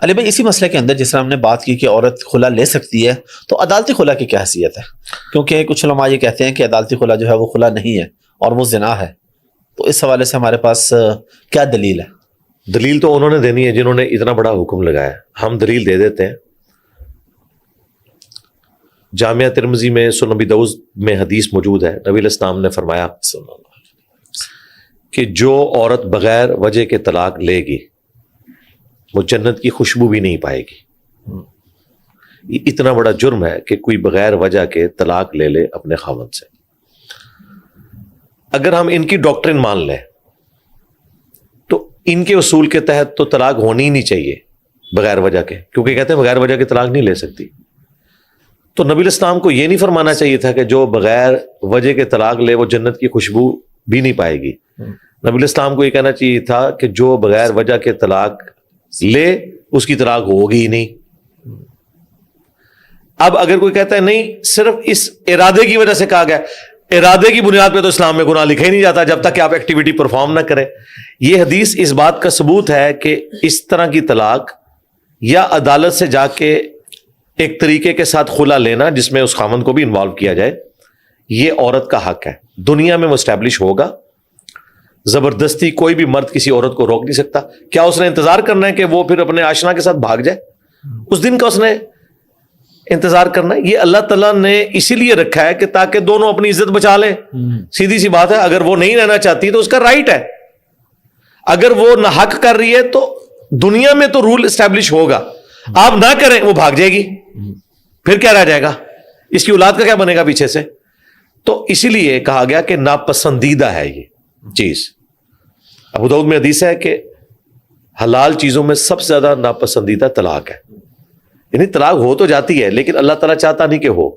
علی بھائی اسی مسئلے کے اندر جس طرح ہم نے بات کی کہ عورت خلا لے سکتی ہے، تو عدالتی خلا کی کیا حیثیت ہے؟ کیونکہ کچھ علماء یہ کہتے ہیں کہ عدالتی خلا جو ہے وہ خلا نہیں ہے اور وہ زنا ہے، تو اس حوالے سے ہمارے پاس کیا دلیل ہے؟ دلیل تو انہوں نے دینی ہے جنہوں نے اتنا بڑا حکم لگایا. ہم دلیل دے دیتے ہیں. جامعہ ترمذی میں سنن ابی داؤد میں حدیث موجود ہے، نبی علیہ السلام نے فرمایا کہ جو عورت بغیر وجہ کے طلاق لے گی وہ جنت کی خوشبو بھی نہیں پائے گی. یہ اتنا بڑا جرم ہے کہ کوئی بغیر وجہ کے طلاق لے لے اپنے خاوند سے. اگر ہم ان کی ڈاکٹرن مان لیں تو ان کے اصول کے تحت تو طلاق ہونی ہی نہیں چاہیے بغیر وجہ کے، کیونکہ کہتے ہیں بغیر وجہ کے طلاق نہیں لے سکتی. تو نبی علیہ السلام کو یہ نہیں فرمانا چاہیے تھا کہ جو بغیر وجہ کے طلاق لے وہ جنت کی خوشبو بھی نہیں پائے گی. نبی علیہ السلام کو یہ کہنا چاہیے تھا کہ جو بغیر وجہ کے طلاق لے اس کی طلاق ہوگی ہی نہیں. اب اگر کوئی کہتا ہے نہیں صرف اس ارادے کی وجہ سے کہا گیا، ارادے کی بنیاد پہ تو اسلام میں گناہ لکھا ہی نہیں جاتا جب تک کہ آپ ایکٹیویٹی پرفارم نہ کریں. یہ حدیث اس بات کا ثبوت ہے کہ اس طرح کی طلاق یا عدالت سے جا کے ایک طریقے کے ساتھ خلا لینا جس میں اس خاوند کو بھی انوالو کیا جائے، یہ عورت کا حق ہے. دنیا میں وہ اسٹیبلش ہوگا. زبردستی کوئی بھی مرد کسی عورت کو روک نہیں سکتا. کیا اس نے انتظار کرنا ہے کہ وہ پھر اپنے آشنا کے ساتھ بھاگ جائے؟ اس دن کا اس نے انتظار کرنا ہے. یہ اللہ تعالیٰ نے اسی لیے رکھا ہے کہ تاکہ دونوں اپنی عزت بچا لیں. سیدھی سی بات ہے، اگر وہ نہیں رہنا چاہتی تو اس کا رائٹ ہے. اگر وہ ناحق کر رہی ہے تو دنیا میں تو رول اسٹیبلش ہوگا. آپ نہ کریں وہ بھاگ جائے گی، پھر کیا رہ جائے گا؟ اس کی اولاد کا کیا بنے گا پیچھے سے؟ تو اسی لیے کہا گیا کہ ناپسندیدہ ہے یہ چیز. ابو داؤد میں حدیث ہے کہ حلال چیزوں میں سب سے زیادہ ناپسندیدہ طلاق ہے. یعنی طلاق ہو تو جاتی ہے لیکن اللہ تعالیٰ چاہتا نہیں کہ ہو.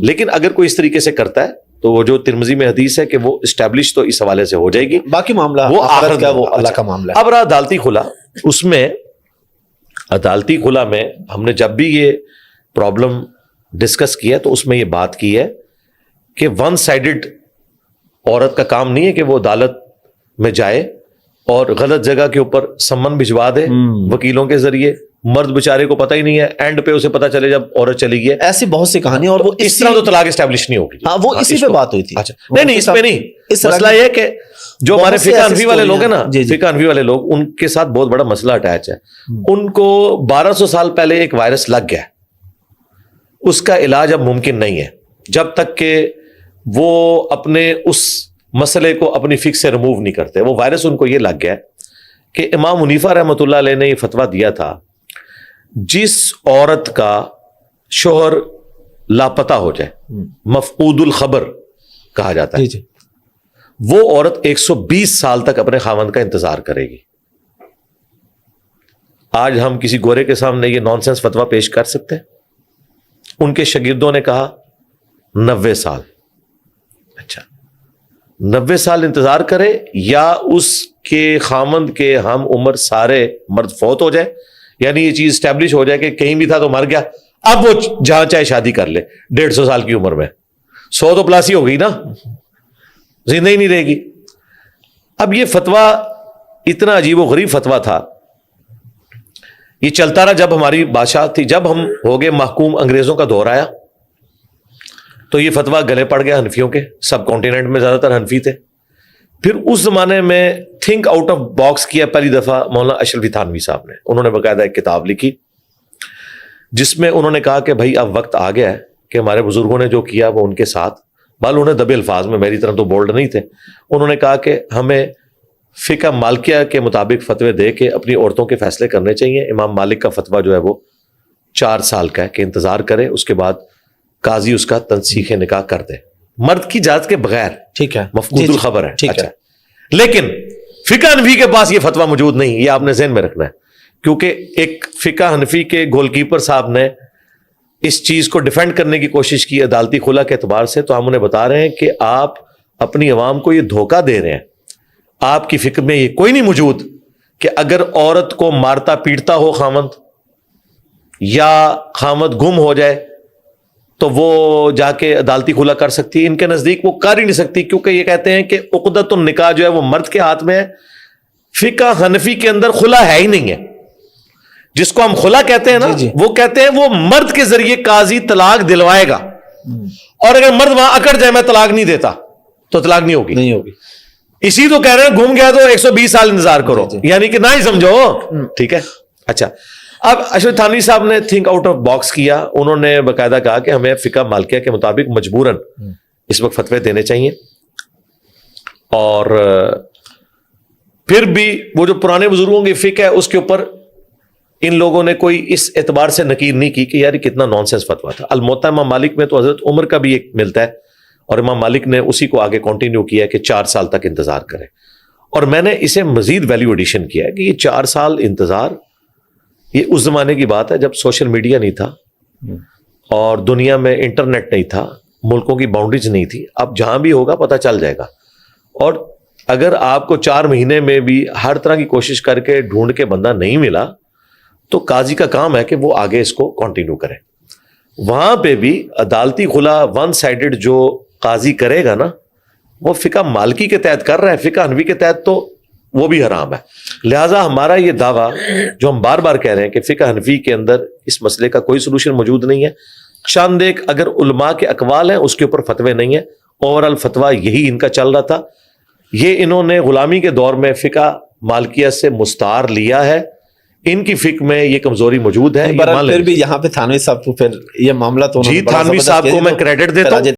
لیکن اگر کوئی اس طریقے سے کرتا ہے تو وہ جو ترمذی میں حدیث ہے کہ وہ اسٹیبلش تو اس حوالے سے ہو جائے گی. باقی معاملہ وہ آخرت کا وہ اللہ کا معاملہ ہے. اب رہا عدالتی خلا. اس میں عدالتی خلا میں ہم نے جب بھی یہ پرابلم ڈسکس کیا تو اس میں یہ بات کی ہے کہ ون سائیڈڈ عورت کا کام نہیں ہے کہ وہ عدالت میں جائے اور غلط جگہ کے اوپر سمن بھجوا دے وکیلوں کے ذریعے. مرد بیچارے کو پتہ ہی نہیں ہے، اینڈ پہ اسے پتہ چلے جب عورت چلی گئی. ایسی بہت سی کہانی اور وہ اس طرح تو طلاق اسٹیبلش نہیں ہوگی. ہاں وہ اسی پہ بات ہوئی تھی. اچھا نہیں اس پہ نہیں. مسئلہ یہ ہے کہ جو ہمارے فقہ حنفی والے لوگ ہیں نا، فقہ حنفی والے لوگ، ان کے ساتھ بہت بڑا مسئلہ اٹیچ ہے. ان کو 1200 سال پہلے ایک وائرس لگ گیا، اس کا علاج اب ممکن نہیں ہے جب تک کہ وہ اپنے اس مسئلے کو اپنی فکر سے ریموو نہیں کرتے. وہ وائرس ان کو یہ لگ گیا کہ امام حنیفہ رحمۃ اللہ علیہ نے یہ فتویٰ دیا تھا جس عورت کا شوہر لاپتہ ہو جائے، مفقود الخبر کہا جاتا ہے، وہ عورت 120 سال تک اپنے خاوند کا انتظار کرے گی. آج ہم کسی گورے کے سامنے یہ نانسنس فتویٰ پیش کر سکتے ہیں؟ ان کے شاگردوں نے کہا 90 سال. اچھا 90 سال انتظار کرے یا اس کے خامند کے ہم عمر سارے مرد فوت ہو جائے، یعنی یہ چیز اسٹیبلش ہو جائے کہ کہیں بھی تھا تو مر گیا، اب وہ جہاں چاہے شادی کر لے 150 سال کی عمر میں. 100 تو پلاس ہی ہو گئی نا، زندہ ہی نہیں رہے گی. اب یہ فتویٰ اتنا عجیب و غریب فتویٰ تھا. یہ چلتا رہا جب ہماری بادشاہ تھی. جب ہم ہو گئے محکوم، انگریزوں کا دور آیا تو یہ فتویٰ گلے پڑ گیا حنفیوں کے. سب کانٹیننٹ میں زیادہ تر حنفی تھے. پھر اس زمانے میں تھنک آؤٹ آف باکس کیا پہلی دفعہ مولانا اشرفی تھانوی صاحب نے. انہوں نے باقاعدہ ایک کتاب لکھی جس میں انہوں نے کہا کہ بھائی اب وقت آ گیا ہے کہ ہمارے بزرگوں نے جو کیا وہ ان کے ساتھ، بال انہیں دبے الفاظ میں، میری طرح تو بولڈ نہیں تھے، انہوں نے کہا کہ ہمیں فقہ مالکیہ کے مطابق فتوے دے کے اپنی عورتوں کے فیصلے کرنے چاہیے. امام مالک کا فتویٰ جو ہے وہ 4 سال کا ہے کہ انتظار کرے، اس کے بعد قاضی اس کا تنسیخ نکاح کر دے مرد کی اجازت کے بغیر. ٹھیک ہے، مفقود الخبر ہے. اچھا لیکن فقہ حنفی کے پاس یہ فتویٰ موجود نہیں. یہ آپ نے ذہن میں رکھنا ہے کیونکہ ایک فقہ حنفی کے گول کیپر صاحب نے اس چیز کو ڈیفینڈ کرنے کی کوشش کی عدالتی خلا کے اعتبار سے. تو ہم انہیں بتا رہے ہیں کہ آپ اپنی عوام کو یہ دھوکہ دے رہے ہیں. آپ کی فکر میں یہ کوئی نہیں موجود کہ اگر عورت کو مارتا پیٹتا ہو خامند یا خامند گم ہو جائے تو وہ جا کے عدالتی خلا کر سکتی ہے. ان کے نزدیک وہ کر ہی نہیں سکتی کیونکہ یہ کہتے ہیں کہ عقدۃ النکاح جو ہے وہ مرد کے ہاتھ میں ہے. فقہ حنفی کے اندر خلا ہے ہی نہیں ہے. جس کو ہم خلا کہتے ہیں نا، جی جی. وہ کہتے ہیں وہ مرد کے ذریعے قاضی طلاق دلوائے گا، اور اگر مرد وہاں اکڑ جائے میں طلاق نہیں دیتا تو طلاق نہیں ہوگی. نہیں ہوگی. اسی تو کہہ رہے ہیں گھوم گیا تو 120 سال انتظار کرو، جی جی. یعنی کہ نہ ہی سمجھو. ٹھیک ہے. اچھا، اب اشرف تھانوی صاحب نے تھنک آؤٹ آف باکس کیا. انہوں نے باقاعدہ کہا کہ ہمیں فقہ مالکیہ کے مطابق مجبوراً اس وقت فتوے دینے چاہیے، اور پھر بھی وہ جو پرانے بزرگوں کی فقہ ہے اس کے اوپر ان لوگوں نے کوئی اس اعتبار سے نکیر نہیں کی کہ یار یہ کتنا نان سینس فتویٰ تھا. الموطا امام مالک میں تو حضرت عمر کا بھی ایک ملتا ہے، اور امام مالک نے اسی کو آگے کنٹینیو کیا کہ 4 سال تک انتظار کرے. اور میں نے اسے مزید ویلیو ایڈیشن کیا ہے کہ یہ 4 سال انتظار، یہ اس زمانے کی بات ہے جب سوشل میڈیا نہیں تھا اور دنیا میں انٹرنیٹ نہیں تھا، ملکوں کی باؤنڈریز نہیں تھی. اب جہاں بھی ہوگا پتہ چل جائے گا، اور اگر آپ کو 4 مہینے میں بھی ہر طرح کی کوشش کر کے ڈھونڈ کے بندہ نہیں ملا تو قاضی کا کام ہے کہ وہ آگے اس کو کنٹینیو کرے. وہاں پہ بھی عدالتی خلا ون سائیڈڈ جو قاضی کرے گا نا، وہ فقہ مالکی کے تحت کر رہا ہے، فقہ حنفی کے تحت تو وہ بھی حرام ہے. لہٰذا ہمارا یہ دعویٰ جو ہم بار بار کہہ رہے ہیں کہ فقہ حنفی کے اندر اس مسئلے کا کوئی سلوشن موجود نہیں ہے. چند ایک اگر علماء کے اقوال ہیں اس کے اوپر فتوے نہیں ہیں، اوور آل فتویٰ یہی ان کا چل رہا تھا. یہ انہوں نے غلامی کے دور میں فقہ مالکیہ سے مستعار لیا ہے، ان کی فقہ میں یہ کمزوری موجود ہے. پھر بھی یہاں پہ تھانوی صاحب کو پھر یہ معاملہ تو جی تھانوی صاحب کو میں کریڈٹ دیتا ہوں.